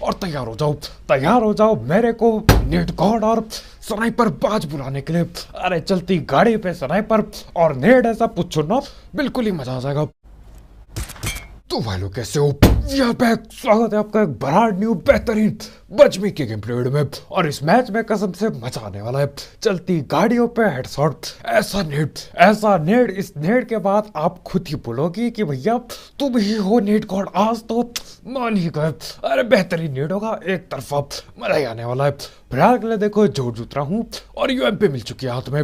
और तैयार हो जाओ मेरे को नेट गॉड और स्नाइपर बाज बुलाने के लिए। अरे चलती गाड़ी पे स्नाइपर और नेट ऐसा पूछो ना, बिल्कुल ही मजा आ जाएगा। तो भाई लोग कैसे हो, यहाँ पे स्वागत है आपका एक ब्रांड न्यू बेहतरीन बजमी के गेम प्ले वीडियो में। और इस मैच में कसम से मजा आने वाला है। चलती गाड़ियों पे हेडशॉट, ऐसा नेट, इस नेट के बाद आप खुद ही बोलोगी कि भैया तुम ही हो नेट गॉड, आज तो मान ही गए। अरे बेहतरीन नेट होगा, एक तरफा मजा ही आने वाला है। फिलहाल के लिए देखो जोर जूत रहा हूँ और यूएमपी मिल चुकी है हाथ में।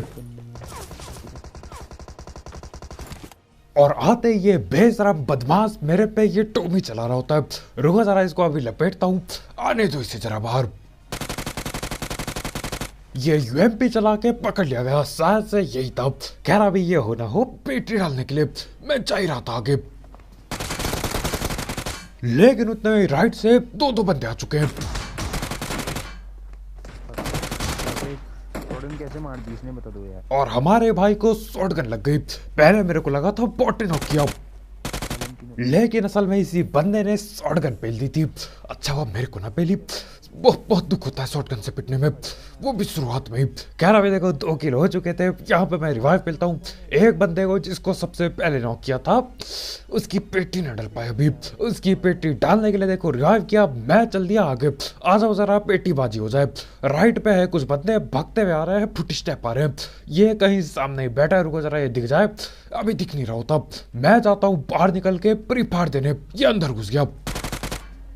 और आते ये बेशरम बदमाश मेरे पे ये टोमी चला रहा होता है। रुको जरा, इसको अभी लपेटता हूँ, आने दो इसे जरा बाहर। ये यूएमपी चला के पकड़ लिया गया, शायद से यही था। कह रहा भी ये हो ना हो पेटी डालने के लिए मैं जा ही रहा था आगे, लेकिन उतने में राइट से दो बंदे आ चुके हैं। कैसे मार दी इसने, बता दो यार। और हमारे भाई को शॉटगन लग गई। पहले मेरे को लगा था बॉट ने नॉक किया, लेकिन असल में इसी बंदे ने शॉटगन पेल दी थी। अच्छा हुआ मेरे को ना पेली, बहुत दुख होता है शॉटगन से पिटने में, वो भी शुरुआत में ही। कह रहा देखो 2 किल हो चुके थे। यहाँ पे मैं रिवाइव पेलता हूँ एक बंदे को जिसको सबसे पहले नॉक किया था, उसकी पेटी न डल पाए अभी। उसकी पेटी डालने के लिए देखो रिवाइव किया, मैं चल दिया आगे। आ जाओ जरा पेटी बाजी हो जाए। राइट पे है कुछ बंदे भागते हुए आ रहे हैं, फुट स्टेप आ रहे हैं। ये कहीं सामने ही बैठा है, रुको जरा ये दिख जाए। अभी दिख नहीं रहा होता, मैं जाता हूँ बाहर निकल के प्री फायर देने। ये अंदर घुस गया,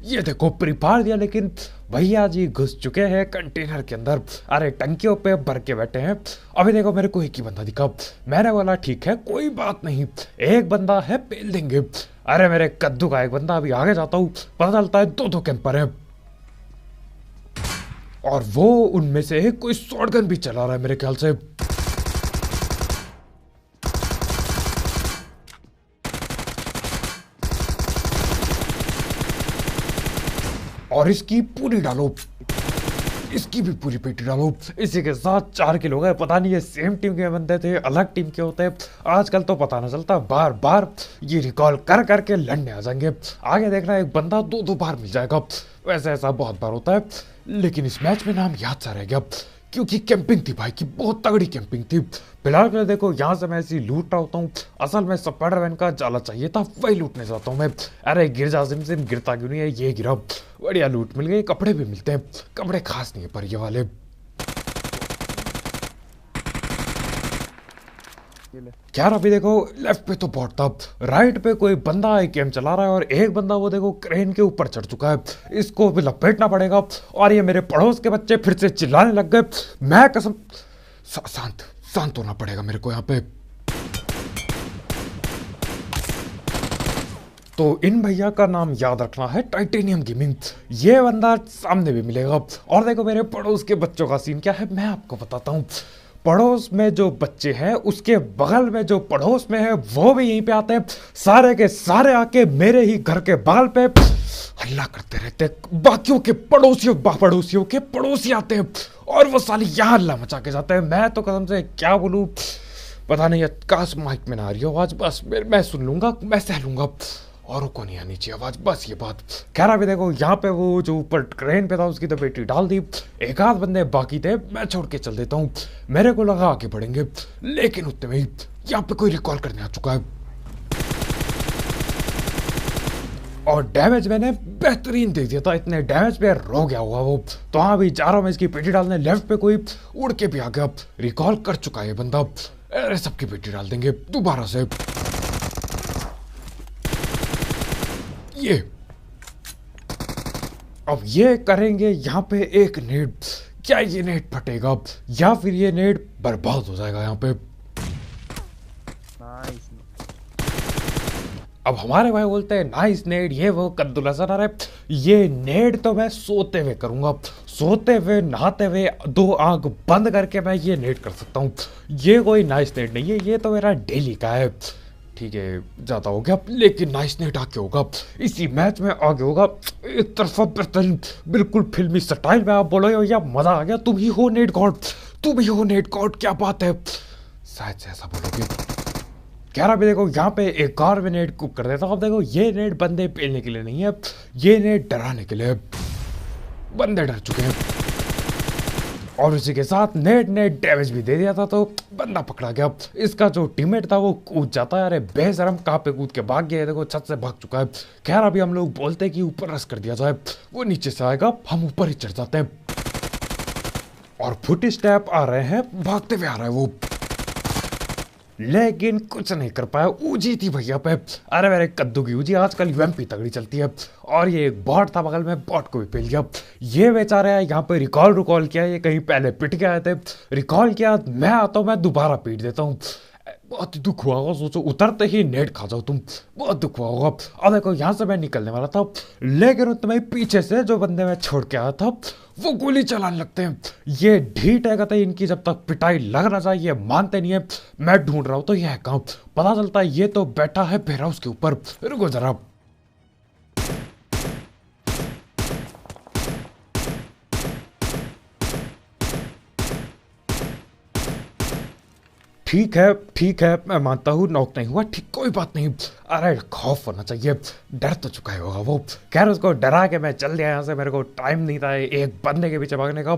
ये देखो प्री फायर दिया, लेकिन भैया जी घुस चुके हैं कंटेनर के अंदर। अरे टंकियों पे भर के बैठे हैं। अभी देखो मेरे को एक ही बंदा दिखा, मैंने बोला ठीक है कोई बात नहीं, एक बंदा है पेल देंगे। अरे मेरे कद्दू का एक बंदा, अभी आगे जाता हूँ पता चलता है 2 कैंपर है, और वो उनमें से कोई शॉटगन भी चला रहा है मेरे ख्याल से। और इसकी पूरी डालो, इसकी भी पूरी पेटी डालो। इसी के साथ 4 किल हो गए। पता नहीं ये सेम टीम के बंदे थे, अलग टीम के होते हैं, आजकल तो पता ना चलता। बार बार ये रिकॉल कर करके लड़ने आ जाएंगे। आगे देखना एक बंदा 2 बार मिल जाएगा। वैसे ऐसा बहुत बार होता है, लेकिन इस मैच में नाम याद सा रह गया क्योंकि कैंपिंग थी भाई की, बहुत तगड़ी कैंपिंग थी। फिलहाल के लिए देखो यहाँ से मैं ऐसी लूट रहा होता हूँ। असल में स्पाइडरमैन का जाला चाहिए था, वही लूटने जाता हूँ मैं। अरे गिर जा सिम, गिरता क्यों नहीं है, ये गिरा। बढ़िया लूट मिल गई, कपड़े भी मिलते हैं, कपड़े खास नहीं है पर ये वाले। यार अभी देखो लेफ्ट पे तो बॉट था, राइट पे कोई बंदा एक गेम चला रहा है, और एक बंदा वो देखो क्रेन के ऊपर चढ़ चुका है। इसको भी लपेटना पड़ेगा। और ये मेरे पड़ोस के बच्चे फिर से चिल्लाने लग गए। मैं कसम शांत होना पड़ेगा मेरे को यहाँ पे। तो इन भैया का नाम याद रखना है, टाइटेनियम गेमिंग। ये बंदा सामने भी मिलेगा। और देखो मेरे पड़ोस के बच्चों का सीन क्या है मैं आपको बताता हूँ। पड़ोस में जो बच्चे हैं, उसके बगल में जो पड़ोस में है, वो भी यहीं पे आते हैं। सारे के सारे आके मेरे ही घर के बगल पे हल्ला करते रहते हैं। बाकियों के पड़ोसियों के पड़ोसी आते हैं, और वो साली यहाँ हल्ला मचा के जाते हैं। मैं तो कसम से क्या बोलूं, पता नहीं, काश माइक में ना आ रही हो आवाज, बस मैं सुन लूंगा, मैं सह लूंगा, औरों को नहीं आनी चाहिए आवाज, बस ये बात। कह रहा भी देखो यहाँ पे वो जो ऊपर क्रेन पे था उसकी तो पेटी डाल दी। एक आध बंदे बाकी थे, मैं छोड़ के चल देता हूँ। मेरे को लगा आगे बढ़ेंगे, लेकिन उतने में ही यहाँ पे कोई रिकॉल करने आ चुका है। और डैमेज मैंने बेहतरीन दे दिया था, इतने डैमेज पे रो गया हुआ वो। तो हाँ अभी जा रहा हूँ मैं इसकी पेटी डालने। लेफ्ट पे कोई उड़ के भी आ गया, रिकॉल कर चुका है ये बंदा। अरे सबकी पेटी डाल देंगे दोबारा से। ये अब ये करेंगे यहाँ पे एक नेट। क्या ये नेट फटेगा या फिर ये नेट बर्बाद हो जाएगा यहाँ पे। अब हमारे भाई बोलते हैं नाइस नेट, ये वो कद्दू लहसुन। अरे ये नेट तो मैं सोते हुए करूंगा, सोते हुए नहाते हुए 2 आंख बंद करके मैं ये नेट कर सकता हूँ। ये कोई नाइस नेट नहीं है, ये तो मेरा डेली का है। ठीक है ज़्यादा हो गया, लेकिन नाइस नेट आगे होगा, इसी मैच में आगे होगा। एक तरफा बेहतरीन बिल्कुल फिल्मी स्टाइल में। आप बोलो या मजा आ गया, तुम ही हो नेट गॉड, तुम ही हो नेट गॉड, क्या बात है, शायद से ऐसा बोलोगे। कह रहा भी देखो यहाँ पे एक और में नेट कुक कर देता हूँ। अब देखो ये नेट बंदे पेलने के लिए नहीं है, ये नेट डराने के लिए। बंदे डर चुके हैं और उसी के साथ नेट ने डैमेज भी दे दिया था, तो बंदा पकड़ा गया। इसका जो टीममेट था वो कूद जाता है। अरे बेशरम कहाँ पे कूद के भाग गया है, देखो छत से भाग चुका है। खैर अभी हम लोग बोलते हैं कि ऊपर रश कर दिया जाए, वो नीचे से आएगा, हम ऊपर ही चढ़ जाते हैं। और फुट स्टेप आ रहे हैं, भागते हुए आ रहा है वो, लेकिन कुछ नहीं कर पाया। ऊजी थी भैया पे, अरे मेरे कद्दू की ऊजी, आजकल यूएमपी तगड़ी चलती है। और ये एक बॉट था बगल में, बॉट को भी पेल गया। ये बेचारे यहाँ पे रिकॉल किया, ये कहीं पहले पिट के आए थे, रिकॉल किया, मैं आता हूँ, मैं दोबारा पीट देता हूँ। बहुत ही दुख हुआ होगा, सोचो उतरते ही नेट खा जाओ तुम, बहुत दुख हुआ होगा। अब देखो यहाँ से मैं निकलने वाला था, लेकिन तुम्हें पीछे से जो बंदे मैं छोड़ के आया था वो गोली चलाने लगते हैं। ये ढीठ है, कहते हैं इनकी जब तक पिटाई लगना चाहिए मानते नहीं है। मैं ढूंढ रहा हूँ तो यह कहाँ, पता चलता है ये तो बैठा है बेर हाउस के ऊपर। रुको जरा, ठीक है, मैं मानता हूँ नॉक नहीं हुआ, ठीक, कोई बात नहीं। अरे खौफ होना चाहिए, डर तो चुका ही होगा वो। खैर उसको डरा के मैं चल दिया यहाँ से, मेरे को टाइम नहीं था एक बंदे के पीछे भागने का।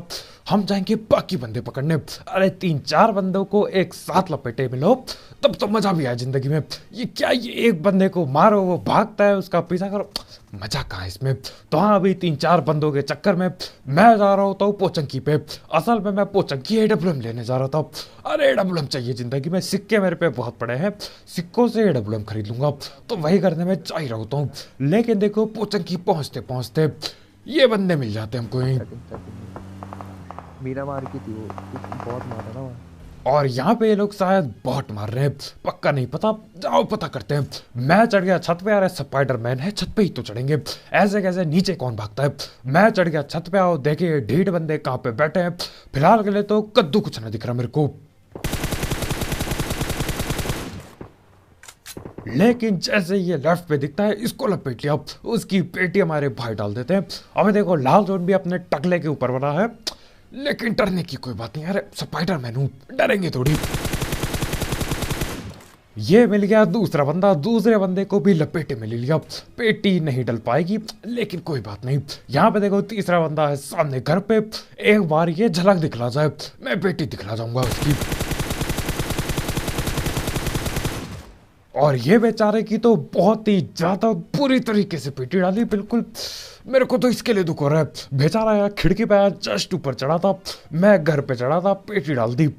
हम जाएंगे बाकी बंदे पकड़ने। अरे 3-4 बंदों को एक साथ लपेटे मिलो तब तो मजा भी आया जिंदगी में। ये क्या, ये एक बंदे को मारो वो भागता है, उसका पीछा करो, मजा कहाँ इसमें। तो हाँ, अभी 3-4 बंदों के चक्कर में मैं जा रहा होता हूँ पोचंकी पे। असल में मैं पोचंकी एडब्ल्यूएम लेने जा रहा था। अरे एडब्ल्यूएम चाहिए जिंदगी में, सिक्के मेरे पे बहुत पड़े हैं, सिक्कों से एडब्ल्यूएम खरीद लूंगा, तो वही करने में जा ही रहा होता हूँ। लेकिन देखो पोचंकी पहुँचते पहुँचते ये बंदे मिल जाते हमको ही। मीरा मार की थी वो, बहुत मारा ना वो। और यहाँ पे ये लोग शायद बॉट मार रहे हैं, पक्का नहीं पता, जाओ पता करते हैं। मैं चढ़ गया छत पे, यार स्पाइडरमैन है, छत पे ही तो चढ़ेंगे, ऐसे कैसे नीचे कौन भागता है। मैं चढ़ गया छत पे, आओ देखिए ढीठ बंदे कहाँ पे बैठे हैं। फिलहाल के लिए तो कद्दू कुछ ना दिख रहा मेरे को, लेकिन जैसे ये लेफ्ट पे दिखता है इसको लपेट लिया, उसकी पेटी हमारे भाई डाल देते हैं। अबे देखो लाल जोन भी अपने टकले के ऊपर बना है, लेकिन डरने की कोई बात नहीं, अरे स्पाइडरमैन हूं, डरेंगे थोड़ी। ये मिल गया दूसरा बंदा, दूसरे बंदे को भी लपेटे में ले लिया। पेटी नहीं डल पाएगी, लेकिन कोई बात नहीं। यहाँ पे देखो तीसरा बंदा है सामने घर पे, एक बार ये झलक दिखला जाए, मैं पेटी दिखला जाऊंगा उसकी। और ये बेचारे की तो बहुत ही ज्यादा बुरी तरीके से पेटी डाली, बिल्कुल मेरे को तो इसके लिए दुख हो रहा है। बेचारा यार खिड़की पे आया, जस्ट ऊपर चढ़ा था, मैं घर पे चढ़ा था, पेटी डाल दी।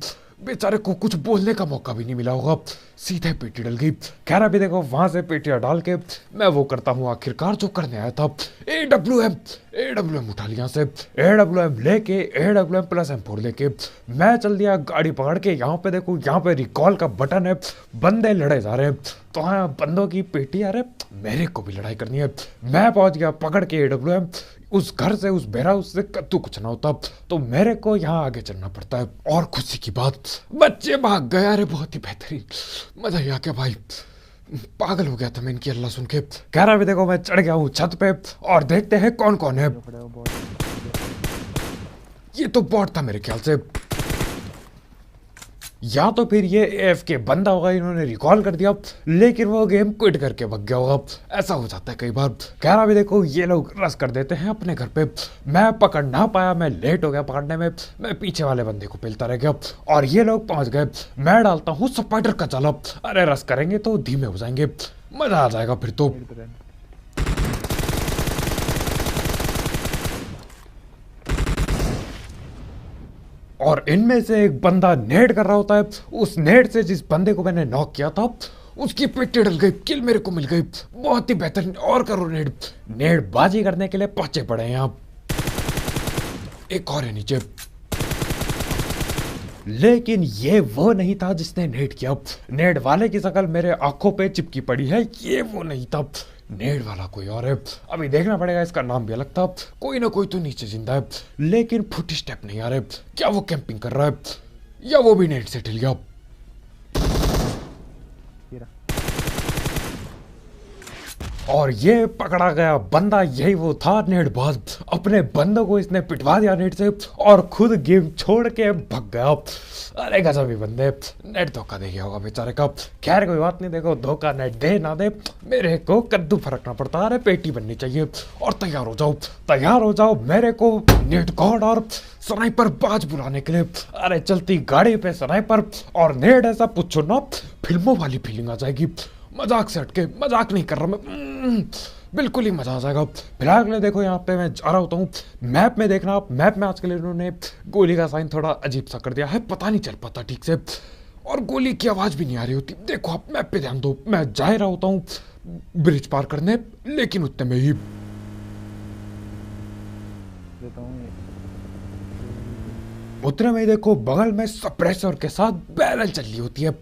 बेचारे को कुछ बोलने का मौका भी नहीं मिला होगा, सीधे पेटी डल गई। खैर अभी देखो वहां से पेटियां डाल के मैं वो करता हूँ आखिरकार जो करने आया था, एडब्ल्यूएम उठा लिया से, एडब्ल्यूएम लेके एडब्ल्यूएम प्लस M4 लेके मैं चल दिया गाड़ी पकड़ के। यहाँ पे देखो, यहाँ पे रिकॉल का बटन है, बंदे लड़े जा रहे हैं, तो हाँ बंदों की पेटी, अरे मेरे को भी लड़ाई करनी है। मैं पहुंच गया पकड़ के एडब्ल्यूएम, उस घर से उस बेरा उससे कद्दू कुछ ना होता, तो मेरे को यहाँ आगे चलना पड़ता है। और खुशी की बात, बच्चे भाग गए, अरे बहुत ही बेहतरीन, मजा ही आ गया भाई, पागल हो गया था मैं इनकी अल्लाह सुन के। कह रहा भी देखो मैं चढ़ गया हूँ छत पे और देखते हैं कौन कौन है। ये तो बॉट था मेरे ख्याल से, या तो फिर ये एफ के बंदा होगा, इन्होंने रिकॉल कर दिया लेकिन वो गेम क्विट करके भाग गया होगा, ऐसा हो जाता है कई बार। कह रहा भी देखो ये लोग रस कर देते हैं अपने घर पे, मैं पकड़ ना पाया, मैं लेट हो गया पकड़ने में, मैं पीछे वाले बंदे को पेलता रह गया और ये लोग पहुंच गए। मैं डालता हूँ स्पाइडर का जाला, अरे रस करेंगे तो धीमे हो जाएंगे, मजा आ जाएगा फिर तो। और इनमें से एक बंदा नेट कर रहा होता है, उस नेट से जिस बंदे को मैंने नॉक किया था उसकी पेटी डल गई, किल मेरे को मिल गई, बहुत ही बेहतरीन। और करो नेट बाजी करने के लिए पहुंचे पड़े हैं आप, एक और है नीचे, लेकिन ये वो नहीं था जिसने नेट किया। नेट वाले की शक्ल मेरे आंखों पे चिपकी पड़ी है, ये वो नहीं था, नेट वाला कोई और है। अभी देखना पड़ेगा, इसका नाम भी अलग था। कोई ना कोई तो नीचे जिंदा है, लेकिन फुट स्टेप नहीं आ रहे, क्या वो कैंपिंग कर रहा है या वो भी नेट से ढिल गया। और ये पकड़ा गया बंदा यही वो था नेटबाज। अपने बंदों को इसने पिटवा दिया नेट से और खुद गेम छोड़ के भग गया। अरे गजब ही बंदे, नेट धोखा दे गया होगा बेचारे का। खैर कोई बात नहीं, देखो धोखा नेट दे ना दे मेरे को कद्दू फरकना पड़ता है। अरे पेटी बननी चाहिए। और तैयार हो जाओ, तैयार हो जाओ मेरे को नेट गॉड और स्नाइपर बाज बुलाने के लिए। अरे चलती गाड़ी पे स्नाइपर और नेट, ऐसा पूछो ना फिल्मों वाली फीलिंग आ जाएगी। मजाक से हटके, मजाक नहीं कर रहा मैं, बिल्कुल ही मजा आ जाएगा। फिलहाल के लिए देखो यहाँ पे मैं जा रहा होता हूँ। मैप में देखना आप, मैप में आजकल इन्होंने गोली का साइन थोड़ा अजीब सा कर दिया है, पता नहीं चल पाता ठीक से और गोली की आवाज़ भी नहीं आ रही होती। देखो आप मैप पे ध्यान दो, मैं जा रहा होता हूँ ब्रिज पार करने, लेकिन उतने में ही उतने में ही देखो बगल में सप्रेसर के साथ बैरल चल रही होती है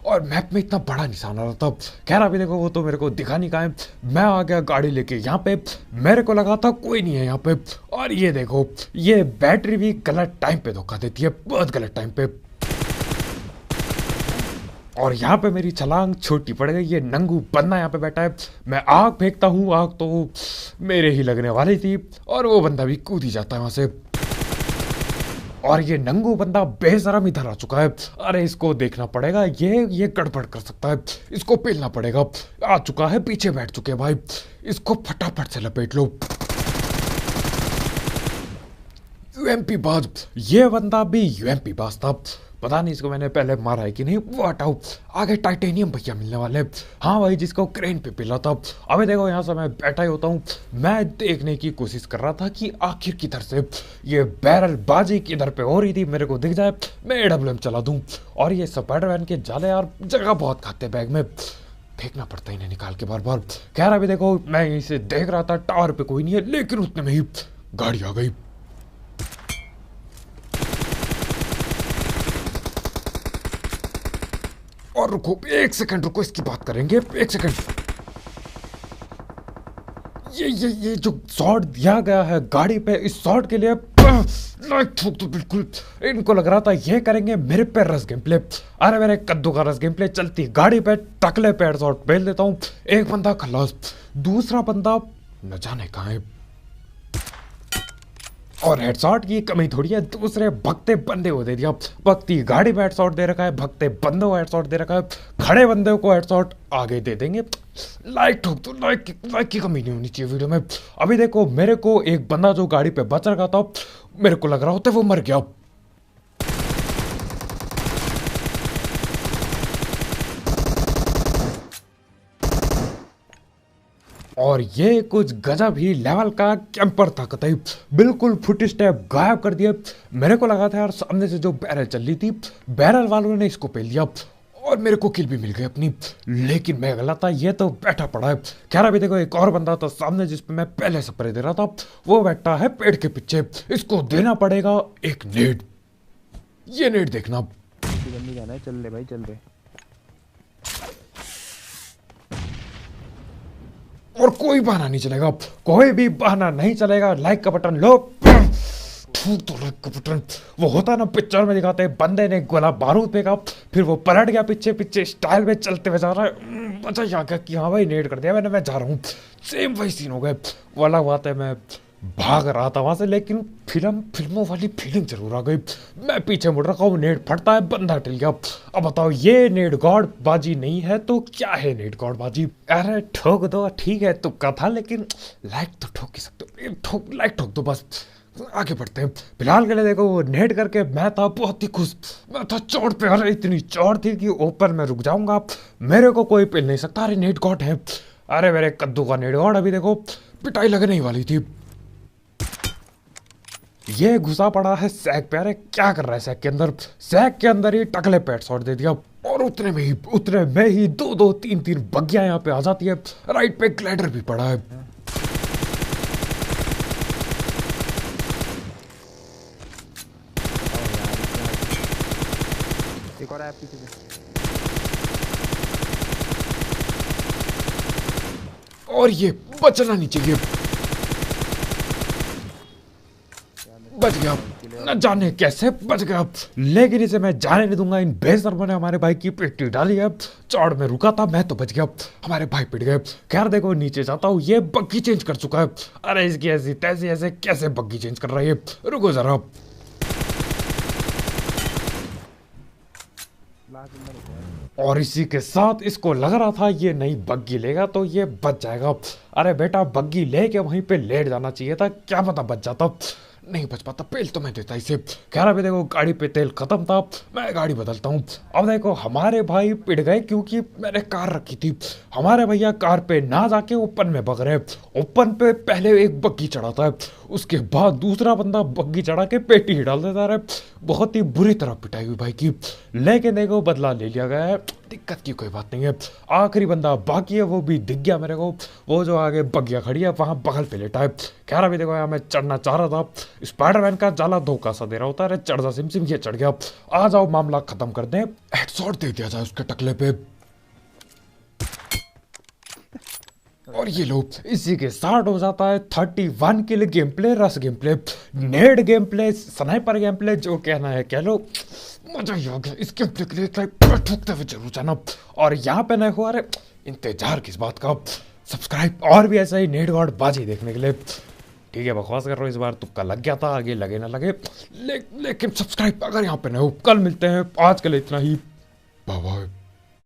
और मैप में इतना बड़ा निशान आ रहा था। खैर अभी देखो वो तो मेरे को दिखा नहीं कहा है। मैं आ गया गाड़ी लेके यहाँ पे, मेरे को लगा था कोई नहीं है यहाँ पे। और ये देखो ये बैटरी भी गलत टाइम पे धोखा देती है, बहुत गलत टाइम पे। और यहाँ पे मेरी छलांग छोटी पड़ गई। ये नंगू बंदा यहाँ पे बैठा है, मैं आग फेंकता हूँ, आग तो मेरे ही लगने वाली थी और वो बंदा भी कूद ही जाता है वहां से। और ये नंगू बंदा बेशरम इधर आ चुका है। अरे इसको देखना पड़ेगा, ये गड़बड़ कर सकता है, इसको पेलना पड़ेगा। आ चुका है, पीछे बैठ चुके भाई, इसको फटाफट से लपेट लो। यूएमपी बाज, ये बंदा भी यूएमपी बाज था। पता नहीं इसको मैंने पहले मारा है कि नहीं, वो हटाओ। आगे टाइटेनियम भैया मिलने वाले। हाँ भाई, जिसको क्रेन पे पिला था। अबे देखो यहाँ से मैं बैठा ही होता हूँ, मैं देखने की कोशिश कर रहा था कि आखिर किधर से ये बैरल बाजी किधर पे हो रही थी, मेरे को दिख जाए मैं AWM चला दूँ। और ये स्पाइडरमैन के जाले यार जगह बहुत खाते, बैग में फेंकना पड़ता है इन्हें निकाल के बार बार। खैर अभी देखो मैं इसे देख रहा था, टावर पे कोई नहीं है, लेकिन उतने में ही गाड़ी आ गई। और रुको, एक सेकंड रुको, इसकी बात करेंगे, एक सेकंड। ये जो शॉट दिया गया है गाड़ी पे, इस शॉट के लिए लाइक ठोक दो बिल्कुल। इनको लग रहा था ये करेंगे मेरे पे रस गेम प्ले। अरे मेरे कद्दू का रस गेम प्ले, चलती गाड़ी पे टकले पे शॉट भेज देता हूँ। एक बंदा खलास, दूसरा बंदा न जाने कहाँ है। और हेडशॉट की कमी थोड़ी है, दूसरे भगते बंदे को दे दिया। भगती गाड़ी में हेडशॉट दे रखा है, भगते बंदों को हेडशॉट दे रखा है, खड़े बंदे को हेडशॉट आगे दे देंगे। लाइक ठोक दो, लाइक की कमी नहीं होनी चाहिए वीडियो में। अभी देखो मेरे को एक बंदा जो गाड़ी पे बच रखा था, मेरे को लग रहा होता है वो मर गया। और ये कुछ गजब ही लेवल का कैंपर था कतई, बिल्कुल फुट स्टेप गायब कर दिया। मेरे को लगा था यार सामने से जो बैरल चल रही थी, बैरल वालों ने इसको पेल दिया और मेरे को किल भी मिल गई अपनी, लेकिन मैं गलत था, ये तो बैठा पड़ा है। खैर अभी देखो एक और बंदा था सामने जिसपे मैं पहले स्प्रे दे रहा था, वो बैठा है पेड़ के पीछे, इसको देना पड़ेगा एक नेट। ये नेट देखना, जाना है, चल ले भाई चल ले। और कोई बहाना नहीं चलेगा, कोई भी बहाना नहीं चलेगा। लाइक का बटन लो, ठूक दो लाइक का बटन। वो होता ना पिक्चर में दिखाते हैं, बंदे ने गोला बारूद फेंका, फिर वो पलट गया पीछे पीछे स्टाइल में चलते हुए जा रहा है। अच्छा यहाँ क्या कि हाँ भाई नेट कर दिया मैंने, मैं जा रहा हूँ। सेम वही सीन हो गए। वो अलग बात है मैं भाग रहा था वहां से, लेकिन फिल्मों वाली फीलिंग जरूर आ गई। मैं पीछे मुड़ रखा हूँ, नेट फटता है, बंदा टिल गया। अब बताओ ये नेट गॉड बाजी नहीं है तो क्या है नेट गॉड बाजी? अरे ठोक दो, ठीक है तुक्का था, लेकिन लाइक तो ठोक ही सकते हो, लाइक ठोक दो बस। आगे बढ़ते हैं। फिलहाल के लिए देखो वो नेट करके मैं था बहुत ही खुश, मैं था चोट पे। अरे इतनी चोट थी कि ऊपर मैं रुक जाऊंगा, मेरे को कोई पिल नहीं सकता। अरे नेट गॉड है, अरे मेरे कद्दू का नेट गॉड। अभी देखो पिटाई लगने ही वाली थी। ये घुसा पड़ा है सैक पे। अरे क्या कर रहा है सैक के अंदर? सैक के अंदर ही टकले पेट शॉट दे दिया और उतने में ही दो तीन बग्गियां यहाँ पे आ जाती है। राइट पे ग्लाइडर भी पड़ा है। एक और ऐप पीछे और ये बचना नहीं चाहिए। बच गया, न जाने कैसे बच गया, लेकिन इसे मैं जाने नहीं दूंगा। इन बेशर्मों ने हमारे भाई की पेटी डाली है। चौड़ में रुका था मैं तो बच गया, हमारे भाई पिट गए। खैर देखो नीचे जाता हूँ, ये बग्गी चेंज कर चुका है। अरे इसकी ऐसी तैसी ऐसे कैसे बग्गी चेंज कर रहा है, रुको जरा। और इसी के साथ इसको लग रहा था ये नई बग्गी लेगा तो ये बच जाएगा। अरे बेटा बग्गी लेके वहीं पे लेट जाना चाहिए था, क्या पता बच जाता। नहीं बच पाता, पेल तो मैं देता इसे। कह रहा भी देखो गाड़ी पे तेल खत्म था, मैं गाड़ी बदलता हूँ। अब देखो हमारे भाई पिट गए क्योंकि मैंने कार रखी थी। हमारे भैया कार पे ना जाके ओपन में भग रहे। ओपन पे पहले एक बग्गी चढ़ाता है, उसके बाद दूसरा बंदा बग्गी चढ़ा के पेटी ही डाल देता है। बहुत ही बुरी तरह पिटाई हुई भाई की, लेकिन देखो बदला ले लिया गया है, दिक्कत की कोई बात नहीं है। आखिरी बंदा बाकी है, वो भी दिख गया मेरे को, वो जो आगे बग्गिया खड़ी है वहां बगल पे लेटा है। खैर अभी देखो यार मैं चढ़ना चाह रहा था, स्पाइडरमैन का जाला धोखा सा दे रहा होता है। चढ़ जा सिम ये चढ़ गया। आ जाओ मामला खत्म कर दें, हेडशॉट दे दिया जाए उसके टकले पे। और ये लो इसी के साथ हो जाता है 31 kill game play, rush game play, नेड game play, sniper game play, जो कहना है कह लो। मजा ही आ गया इस गेम प्ले के लिए, ठोकते हुए जरूर जाना। और यहाँ पे नए हो, अरे इंतजार किस बात का, सब्सक्राइब और भी ऐसा ही नेड गॉड बाजी देखने के लिए। ठीक है बकवास कर रहा हूँ, इस बार तुक्का लग गया था, आगे लगे ना लगे, लेकिन सब्सक्राइब अगर यहाँ पे नए हो। कल मिलते हैं, आज के लिए इतना ही, बाय बाय।